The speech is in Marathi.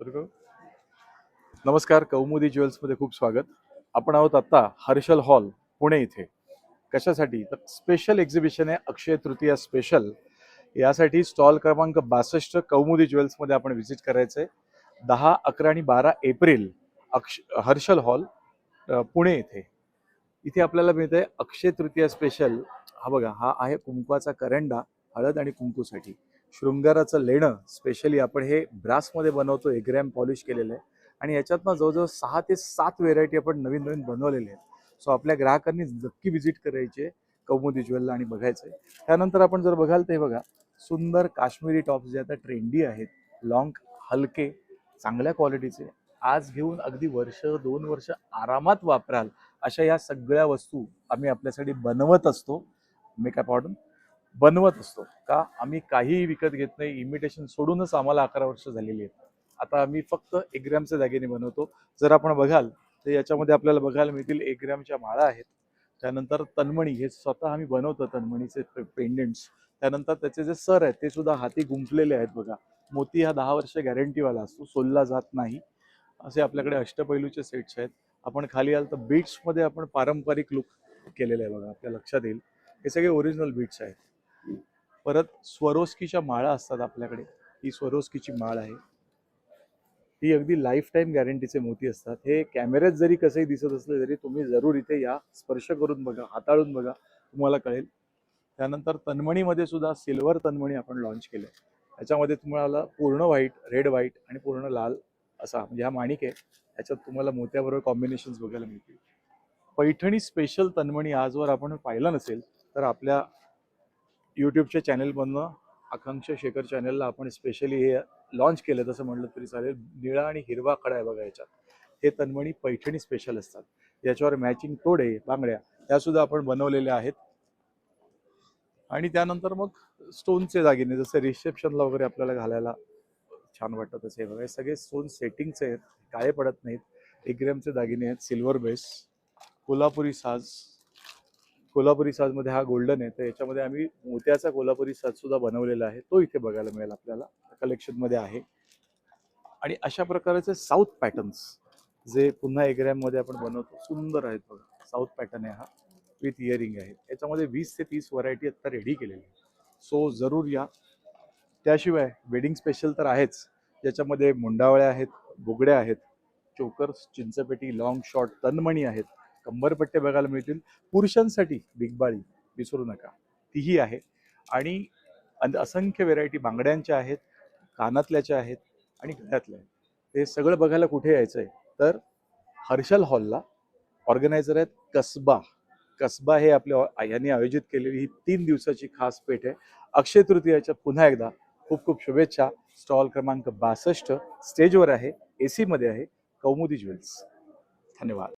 सुरू करू? नमस्कार, कौमुदी ज्वेल्समध्ये खूप स्वागत. आपण आहोत आता हर्षल हॉल पुणे इथे. कशासाठी? तर स्पेशल एक्झिबिशन आहे अक्षय तृतीया स्पेशल. यासाठी स्टॉल क्रमांक 62 कौमुदी ज्वेल्समध्ये आपण व्हिजिट करायचं आहे. 10, 11 आणि 12 एप्रिल हर्षल हॉल पुणे इथे. इथे आपल्याला मिळतंय अक्षय तृतीया स्पेशल. हा बघा, हा आहे कुंकवाचा करंडा, हळद आणि कुंकूसाठी. शृंगाराचं लेणं स्पेशली आपण हे ब्रासमध्ये बनवतो, 1 ग्रॅम पॉलिश केलेलं आहे. आणि याच्यातनं जवळजवळ 6 ते 7 व्हेरायटी आपण नवीन नवीन बनवलेल्या आहेत. सो आपल्या ग्राहकांनी नक्की व्हिजिट करायची आहे कौमुदी ज्वेलला आणि बघायचं आहे. त्यानंतर आपण जर बघाल ते बघा, सुंदर काश्मीरी टॉप्स जे आता ट्रेंडी आहेत, लॉंग, हलके, चांगल्या क्वालिटीचे. आज घेऊन अगदी वर्ष 2 वर्ष आरामात वापराल अशा या सगळ्या वस्तू आम्ही आपल्यासाठी बनवत असतो. मेकअप ऑर्डर बनवत असतो का? आम्ही काहीही विकत घेत नाही. इमिटेशन सोडूनच आम्हाला 11 वर्ष झालेली आहेत. आता आम्ही फक्त 1 ग्रॅमच्या दागिने बनवतो. जर आपण बघाल तर याच्यामध्ये आपल्याला बघायला मिळतील 1 ग्रॅमच्या माळा आहेत. त्यानंतर तन्मणी, हे स्वतः आम्ही बनवतो तन्मणीचे पेंडेंट्स. त्यानंतर त्याचे जे सर आहेत ते सुद्धा हाती गुंफलेले आहेत बघा. मोती हा 10 वर्ष गॅरंटीवाला असतो, सोलला जात नाही. असे आपल्याकडे अष्टपैलूचे सेट्स आहेत. आपण खाली आल तर बीट्समध्ये आपण पारंपरिक लुक केलेला आहे बघा, आपल्या लक्षात येईल. हे सगळे ओरिजिनल बीट्स आहेत. परत स्वरोस्कीच्या माळा असतात आपल्याकडे. ही स्वरोस्कीची माळ आहे. ही अगदी लाईफ टाईम गॅरंटीचे मोती असतात. हे कॅमेऱ्यात जरी कसंही दिसत असले तरी तुम्ही जरूर इथे या, स्पर्श करून बघा, हाताळून बघा, तुम्हाला कळेल. त्यानंतर तन्मणीमध्ये सुद्धा सिल्वर तन्मणी आपण लॉन्च केलं आहे. त्याच्यामध्ये तुम्हाला पूर्ण व्हाईट, रेड व्हाईट आणि पूर्ण लाल असा म्हणजे हा माणिक आहे. याच्यात तुम्हाला मोत्याबरोबर कॉम्बिनेशन्स बघायला मिळतील. पैठणी स्पेशल तन्मणी आजवर आपण पाहिलं नसेल तर आपल्या यूट्यूबच्या चॅनलमधनं आकांक्षा शेखर चॅनलला आपण स्पेशली हे लॉन्च केलं तसं म्हटलं तरी चालेल. निळा आणि हिरवा खडा आहे बघा याच्यात. हे तन्मणी पैठणी स्पेशल असतात. याच्यावर मॅचिंग तोडे, बांगड्या त्यासुद्धा आपण बनवलेल्या आहेत. आणि त्यानंतर मग स्टोनचे दागिने, जसे रिसेप्शनला वगैरे आपल्याला घालायला छान वाटतं तसे बघा. हे सगळे स्टोन सेटिंगचे आहेत, काळे पडत नाहीत. 1 ग्रॅमचे दागिने आहेत, सिल्वर बेस. कोल्हापुरी साज, कोल्हापुरी साजमध्ये हा गोल्डन आहे, तर याच्यामध्ये आम्ही मोत्याचा कोल्हापुरी साज सुद्धा बनवलेला आहे. तो इथे बघायला मिळेल आपल्याला, कलेक्शनमध्ये आहे. आणि अशा प्रकारचे साऊथ पॅटर्न्स जे पुन्हा 1 ग्रॅममध्ये आपण बनवतो, सुंदर आहेत बघा. साऊथ पॅटर्न आहे हा, विथ इयरिंग आहे. याच्यामध्ये 20 ते 30 व्हरायटी आता रेडी केलेली आहे. सो जरूर या. त्याशिवाय वेडिंग स्पेशल तर आहेच, ज्याच्यामध्ये मुंडावळ्या आहेत, बुगड्या आहेत, चोकर्स, चिंचपेटी, लॉंग शॉर्ट, तन्मणी आहेत, कंबरपट्टे बघायला मिळतील. पुरुषांसाठी बिगबाळी विसरू नका, तीही आहे. आणि असंख्य व्हेरायटी बांगड्यांच्या आहेत, कानातल्याच्या आहेत आणि गळ्यातल्या आहेत. हे सगळं बघायला कुठे यायचं आहे तर हर्षल हॉलला. ऑर्गनायझर आहेत कसबा. कसबा हे आपल्या यांनी आयोजित केलेली ही 3 दिवसाची खास पेठ आहे. अक्षय तृतीयाच्या पुन्हा एकदा खूप खूप शुभेच्छा. स्टॉल क्रमांक 62 स्टेजवर आहे, AC मध्ये आहे, कौमुदी ज्वेल्स. धन्यवाद.